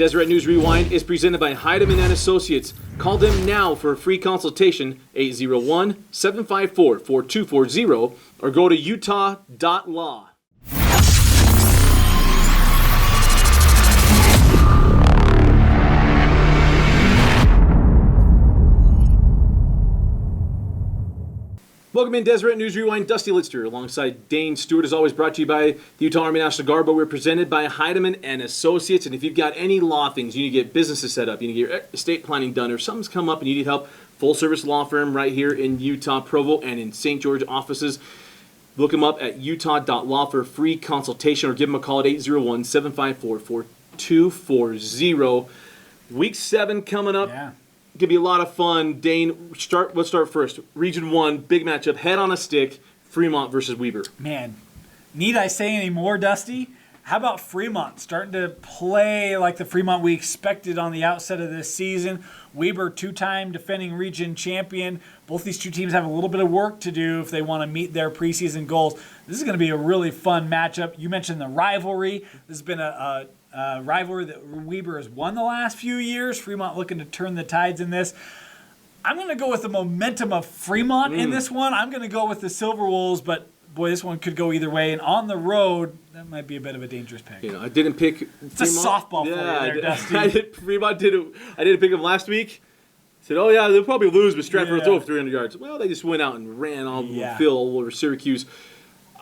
Deseret News Rewind is presented by Heidemann and Associates. Call them now for a free consultation, 801-754-4240, or go to utah.law. Welcome in Deseret News Rewind, Dusty Litster, alongside Dane. Stewart is always brought to you by the Utah Army National Guard, but we're presented by Heidemann and Associates. And if you've got any law things, you need to get businesses set up, you need to get your estate planning done, or something's come up and you need help, full service law firm right here in Utah, Provo, and in St. George offices. Look them up at utah.law for a free consultation, or give them a call at 801-754-4240. Week 7 coming up. Yeah. Could be a lot of fun. Dane, let's start first. Region 1, big matchup, head on a stick, Fremont versus Weber. Man, need I say any more, Dusty? How about Fremont starting to play like the Fremont we expected on the outset of this season? Weber, two-time defending region champion. Both these two teams have a little bit of work to do if they want to meet their preseason goals. This is going to be a really fun matchup. You mentioned the rivalry. This has been a rivalry that Weber has won the last few years. Fremont looking to turn the tides in this. I'm going to go with the momentum of Fremont in this one. I'm going to go with the Silver Wolves, but boy, this one could go either way. And on the road, that might be a bit of a dangerous pick. You know, I didn't pick Fremont. It's a softball for you there, Dusty. I didn't pick them last week. I said, oh yeah, they'll probably lose, but Stratford will throw 300 yards. Well, they just went out and ran all the field all over Syracuse.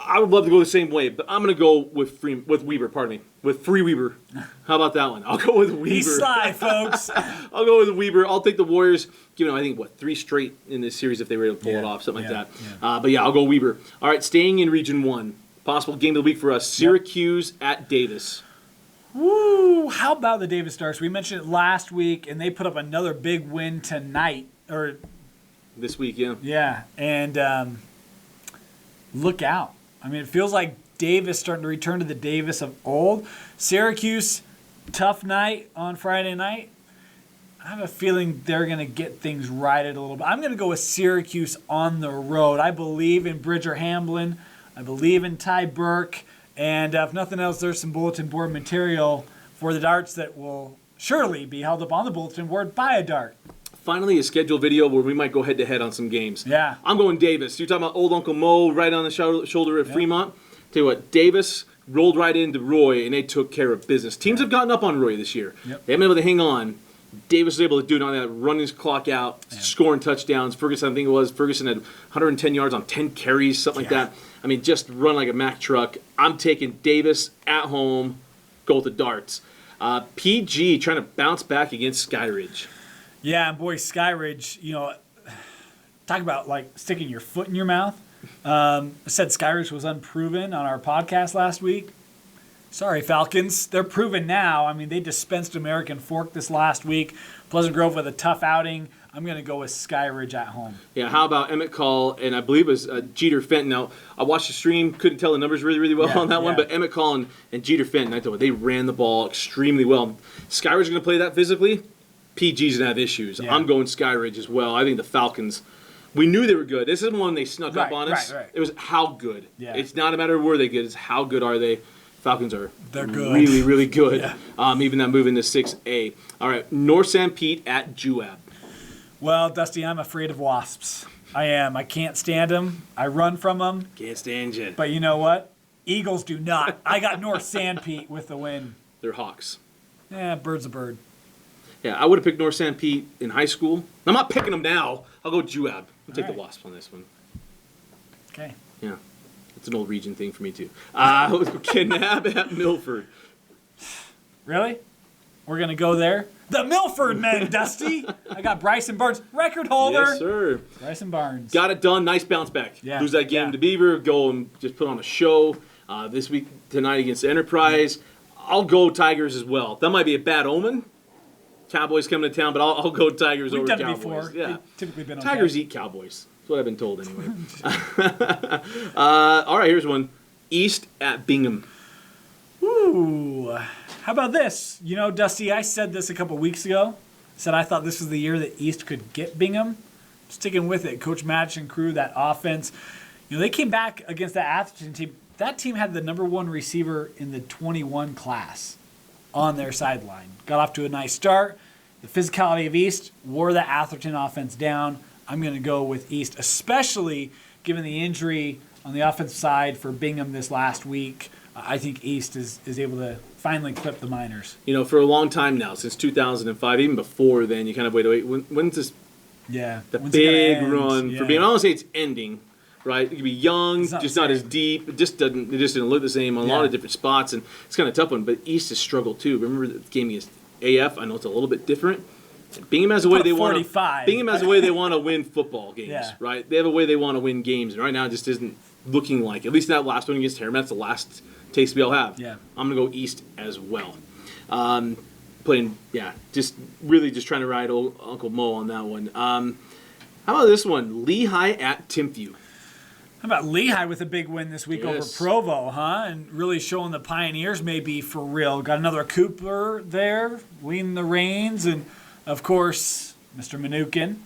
I would love to go the same way, but I'm going to go with Weber, with Free Weber. How about that one? I'll go with Weber. He's sly, folks. I'll go with Weber. I'll take the Warriors. Give them, I think, 3 straight in this series if they were able to pull it off, something like that. Yeah. But yeah, I'll go Weber. All right, staying in Region 1. Possible game of the week for us, Syracuse at Davis. Woo! How about the Davis Stars? We mentioned it last week, and they put up another big win tonight. This week, yeah. Yeah, and look out. I mean, it feels like Davis starting to return to the Davis of old. Syracuse, tough night on Friday night. I have a feeling they're going to get things righted a little bit. I'm going to go with Syracuse on the road. I believe in Bridger Hamblin. I believe in Ty Burke. And if nothing else, there's some bulletin board material for the darts that will surely be held up on the bulletin board by a dart. Finally, a scheduled video where we might go head-to-head on some games. Yeah. I'm going Davis. You're talking about old Uncle Mo right on the shoulder at Fremont. Tell you what, Davis rolled right into Roy, and they took care of business. Teams have gotten up on Roy this year. They haven't been able to hang on. Davis was able to do it on that, running his clock out, scoring touchdowns. Ferguson, I think it was, Ferguson had 110 yards on 10 carries, something like that. I mean, just run like a Mack truck. I'm taking Davis at home, go with the darts. PG trying to bounce back against Skyridge. Yeah, and boy, Skyridge, talk about like sticking your foot in your mouth. I said Skyridge was unproven on our podcast last week. Sorry, Falcons. They're proven now. I mean, they dispensed American Fork this last week. Pleasant Grove with a tough outing. I'm going to go with Skyridge at home. Yeah, how about Emmett Call, and I believe it was Jeter Fenton. Now, I watched the stream, couldn't tell the numbers really, really well on that one, but Emmett Call and Jeter Fenton, I thought they ran the ball extremely well. Skyridge is going to play that physically. PG's going to have issues. I'm going Skyridge as well. I think the Falcons, we knew they were good. This isn't one they snuck up on us. It was how good. Yeah. It's not a matter of were they good, it's how good are they. Falcons are really, really good. Even that move into 6A. All right, North St. Pete at Juab. Well, Dusty, I'm afraid of wasps. I am. I can't stand them. I run from them. Can't stand you. But you know what? Eagles do not. I got North St. Pete with the win. They're Hawks. Yeah, bird's a bird. Yeah, I would have picked North St. Pete in high school. I'm not picking them now. I'll go Juab. I'll take the Wasps on this one. Okay. Yeah. It's an old region thing for me, too. Kanab at Milford. Really? We're going to go there? The Milford men, Dusty. I got Bryson Barnes, record holder. Yes, sir. Bryson Barnes. Got it done. Nice bounce back. Yeah. Lose that game to Beaver. Go and just put on a show. This week, tonight against Enterprise. I'll go Tigers as well. That might be a bad omen. Cowboys coming to town, but I'll go Tigers over Cowboys. We've done it before. Yeah. They've typically been Tigers eat Cowboys. That's what I've been told anyway. All right, here's one. East at Bingham. Ooh. How about this? You know, Dusty, I said this a couple weeks ago. Said I thought this was the year that East could get Bingham. Sticking with it. Coach Madge and crew, that offense. They came back against that Atherton team. That team had the number one receiver in the 21 class. on their sideline. Got off to a nice start. The physicality of East wore the Atherton offense down. I'm going to go with East, especially given the injury on the offensive side for Bingham this last week. I think East is able to finally clip the Miners. For a long time now, since 2005, even before then, you kind of wait. When's this? Yeah, the big run for Bingham. I don't want to say it's ending, right? It could be young, just not as deep. It just didn't look the same on a lot of different spots, and it's kind of a tough one. But East has struggled too. Remember the game against AF? I know it's a little bit different. Bingham has a way they want to. Bingham has a way they want to win football games, right? They have a way they want to win games, and right now it just isn't looking like. At least that last one against Harriman, that's the last taste we all have. Yeah, I'm gonna go East as well. Just trying to ride old Uncle Mo on that one. How about this one? Lehigh at Timpview. How about Lehigh with a big win this week over Provo, huh? And really showing the Pioneers may be for real. Got another Cooper there, leading the reins, and of course, Mr. Mnookin.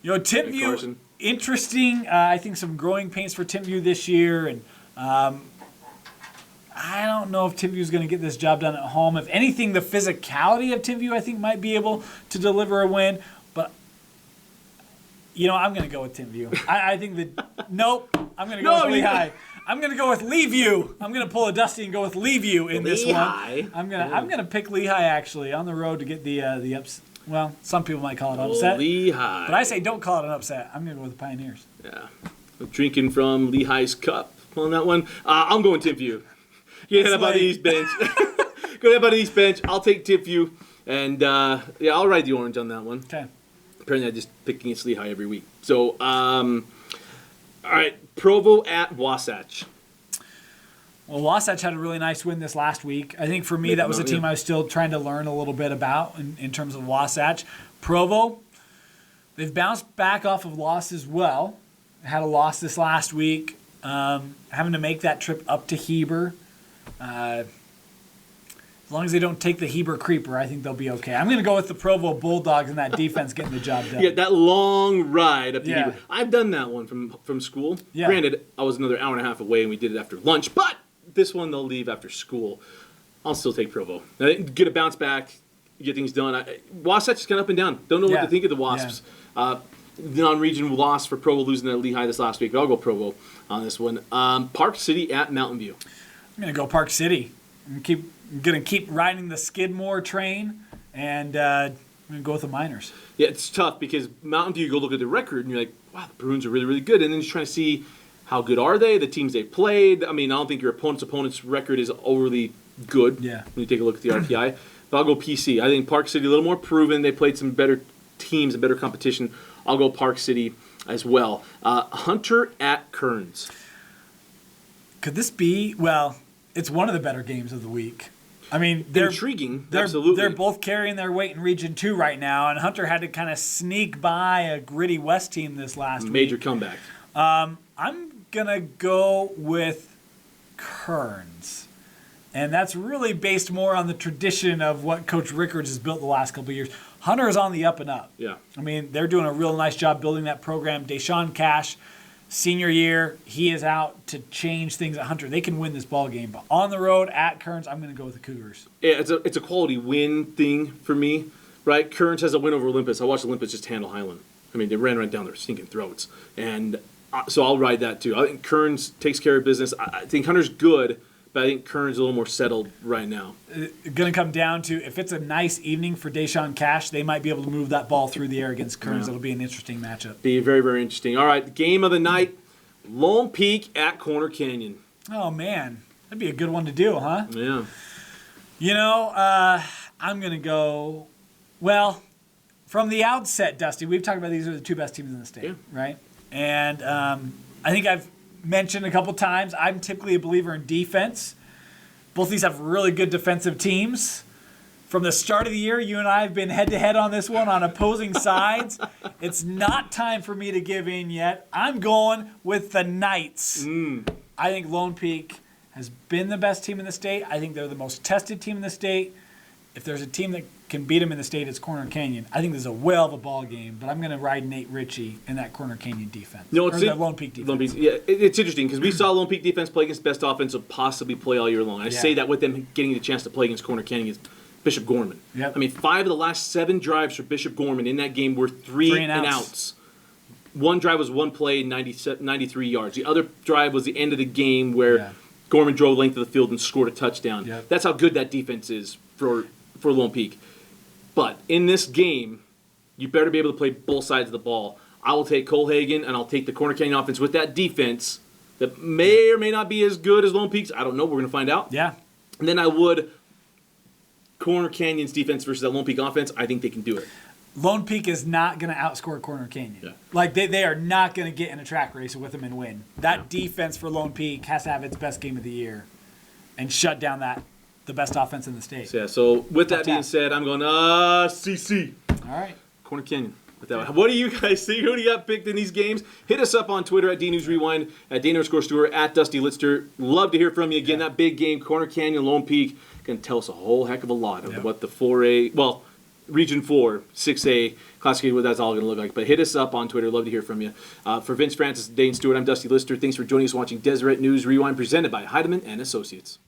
Timpview, interesting. I think some growing pains for Timpview this year, and I don't know if Timpview is going to get this job done at home. If anything, the physicality of Timpview, I think, might be able to deliver a win. But, I'm going to go with Timpview. I think that, nope, I'm going to go with Lehigh. I'm going to go with Leaview. I'm going to pull a Dusty and go with Leaview in this one. I'm going to pick Lehigh, actually, on the road to get the ups. Well, some people might call it an upset. Lehigh. But I say don't call it an upset. I'm going to go with the Pioneers. Yeah. I'm drinking from Lehigh's cup on that one. I'm going Timpview. Get that by the East bench. Go ahead by the East bench. I'll take Timpview. And, I'll ride the orange on that one. Okay. Apparently I just pick against Lehigh every week. So, all right. Provo at Wasatch. Well, Wasatch had a really nice win this last week. I think for me, that was a team I was still trying to learn a little bit about in terms of Wasatch. Provo, they've bounced back off of loss as well. Had a loss this last week. Having to make that trip up to Heber. As long as they don't take the Heber Creeper, I think they'll be okay. I'm going to go with the Provo Bulldogs and that defense getting the job done. Yeah, that long ride up to Heber. I've done that one from school. Yeah. Granted, I was another hour and a half away, and we did it after lunch. But this one, they'll leave after school. I'll still take Provo. Get a bounce back, get things done. Wasatch is kind of up and down. Don't know what to think of the Wasps. Yeah. The non-region loss for Provo losing to Lehigh this last week. But I'll go Provo on this one. Park City at Mountain View. I'm going to go Park City. I'm going to keep riding the Skidmore train, and I'm going to go with the Miners. Yeah, it's tough because Mountain View, you go look at the record, and you're like, wow, the Bruins are really, really good. And then you're trying to see how good are they, the teams they played. I mean, I don't think your opponent's record is overly good when you take a look at the RPI. But I'll go PC. I think Park City a little more proven. They played some better teams and better competition. I'll go Park City as well. Hunter at Kearns. Could this be, well, it's one of the better games of the week. I mean, they're intriguing. Absolutely. They're both carrying their weight in Region 2 right now, and Hunter had to kind of sneak by a gritty West team this last week. Major comeback. I'm going to go with Kearns. And that's really based more on the tradition of what Coach Rickards has built the last couple of years. Hunter is on the up and up. Yeah. I mean, they're doing a real nice job building that program. Deshaun Cash, senior year, he is out to change things at Hunter. They can win this ball game. But on the road at Kearns, I'm going to go with the Cougars. Yeah, it's a quality win thing for me, right? Kearns has a win over Olympus. I watched Olympus just handle Highland. I mean, they ran right down their stinking throats. And so I'll ride that too. I think Kearns takes care of business. I think Hunter's good, but I think Kearns is a little more settled right now. It's going to come down to if it's a nice evening for Deshaun Cash, they might be able to move that ball through the air against Kearns. It'll be an interesting matchup. Be very, very interesting. All right, game of the night, Lone Peak at Corner Canyon. Oh, man. That'd be a good one to do, huh? Yeah. You know, I'm going to go, well, from the outset, Dusty, we've talked about these are the two best teams in the state, right? And I think I've mentioned a couple times, I'm typically a believer in defense. Both these have really good defensive teams. From the start of the year, you and I have been head-to-head on this one on opposing sides. It's not time for me to give in yet. I'm going with the Knights. I think Lone Peak has been the best team in the state. I think they're the most tested team in the state. if there's a team that can beat them in the state, it's Corner Canyon. I think this is a whale of a ball game, but I'm going to ride Nate Ritchie in that Corner Canyon defense. No, it's or the Lone Peak defense. Lone Peak, yeah, it's interesting because we saw Lone Peak defense play against best offense and possibly play all year long. I say that with them getting the chance to play against Corner Canyon against Bishop Gorman. Yep. I mean, 5 of the last 7 drives for Bishop Gorman in that game were three and outs. One drive was one play, 93 yards. The other drive was the end of the game where Gorman drove length of the field and scored a touchdown. Yep. That's how good that defense is for Lone Peak. But in this game, you better be able to play both sides of the ball. I will take Colhagen and I'll take the Corner Canyon offense with that defense that may or may not be as good as Lone Peak's. I don't know. We're going to find out. Yeah. And then I would Corner Canyon's defense versus that Lone Peak offense. I think they can do it. Lone Peak is not going to outscore Corner Canyon. Yeah. Like, they are not going to get in a track race with them and win. That defense for Lone Peak has to have its best game of the year and shut down the best offense in the state. Yeah, so with that being said, I'm going, CC. All right. Corner Canyon. With that one. What do you guys think? Who do you got picked in these games? Hit us up on Twitter at DNews Rewind, at Dane_Stewart, at Dusty Litster. Love to hear from you. Again, that big game, Corner Canyon, Lone Peak, going to tell us a whole heck of a lot of what the 4A, well, Region 4, 6A classification, what that's all going to look like. But hit us up on Twitter. Love to hear from you. For Vince Francis, Dane Stewart, I'm Dusty Lister. Thanks for joining us watching Deseret News Rewind presented by Heidemann and Associates.